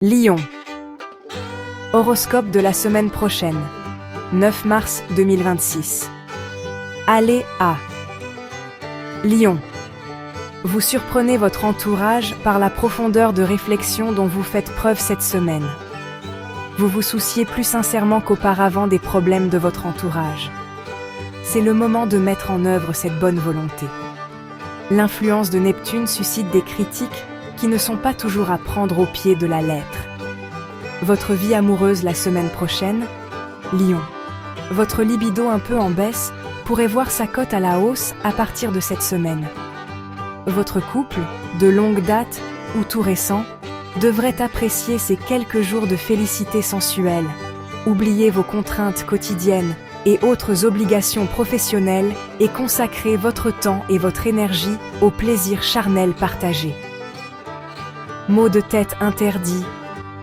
Lion. Horoscope de la semaine prochaine. 9 mars 2026. Allez à Lion. Vous surprenez votre entourage par la profondeur de réflexion dont vous faites preuve cette semaine. Vous vous souciez plus sincèrement qu'auparavant des problèmes de votre entourage. C'est le moment de mettre en œuvre cette bonne volonté. L'influence de Neptune suscite des critiques qui ne sont pas toujours à prendre au pied de la lettre. Votre vie amoureuse la semaine prochaine, Lion. Votre libido un peu en baisse pourrait voir sa cote à la hausse à partir de cette semaine. Votre couple, de longue date ou tout récent, devrait apprécier ces quelques jours de félicité sensuelle. Oubliez vos contraintes quotidiennes et autres obligations professionnelles et consacrez votre temps et votre énergie au plaisir charnel partagé. Maux de tête interdits.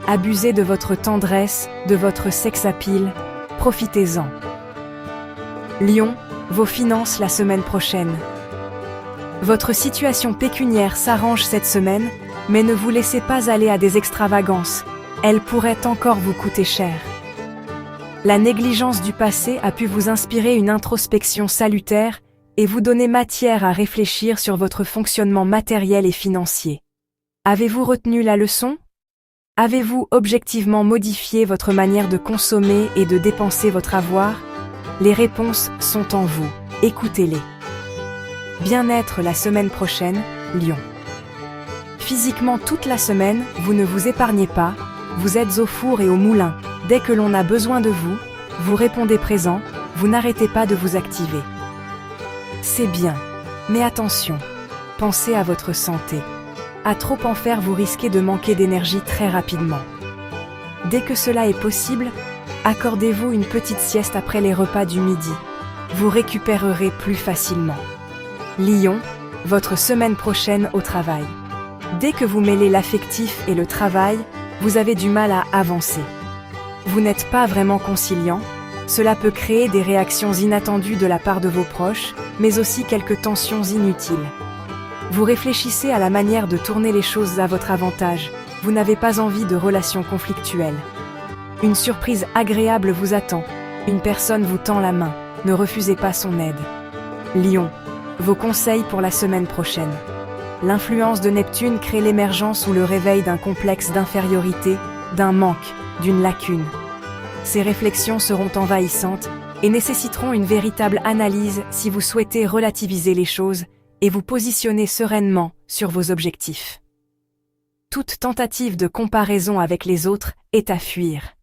Abusez de votre tendresse, de votre sex appeal, profitez-en. Lion, vos finances la semaine prochaine. Votre situation pécuniaire s'arrange cette semaine, mais ne vous laissez pas aller à des extravagances, elles pourraient encore vous coûter cher. La négligence du passé a pu vous inspirer une introspection salutaire et vous donner matière à réfléchir sur votre fonctionnement matériel et financier. Avez-vous retenu la leçon ? Avez-vous objectivement modifié votre manière de consommer et de dépenser votre avoir ? Les réponses sont en vous, écoutez-les. Bien-être la semaine prochaine, Lion. Physiquement toute la semaine, vous ne vous épargnez pas, vous êtes au four et au moulin. Dès que l'on a besoin de vous, vous répondez présent, vous n'arrêtez pas de vous activer. C'est bien, mais attention, pensez à votre santé. À trop en faire, vous risquez de manquer d'énergie très rapidement. Dès que cela est possible, accordez-vous une petite sieste après les repas du midi. Vous récupérerez plus facilement. Lion, votre semaine prochaine au travail. Dès que vous mêlez l'affectif et le travail, vous avez du mal à avancer. Vous n'êtes pas vraiment conciliant, cela peut créer des réactions inattendues de la part de vos proches, mais aussi quelques tensions inutiles. Vous réfléchissez à la manière de tourner les choses à votre avantage, vous n'avez pas envie de relations conflictuelles. Une surprise agréable vous attend, une personne vous tend la main, ne refusez pas son aide. Lion, vos conseils pour la semaine prochaine. L'influence de Neptune crée l'émergence ou le réveil d'un complexe d'infériorité, d'un manque, d'une lacune. Ces réflexions seront envahissantes et nécessiteront une véritable analyse si vous souhaitez relativiser les choses et vous positionner sereinement sur vos objectifs. Toute tentative de comparaison avec les autres est à fuir.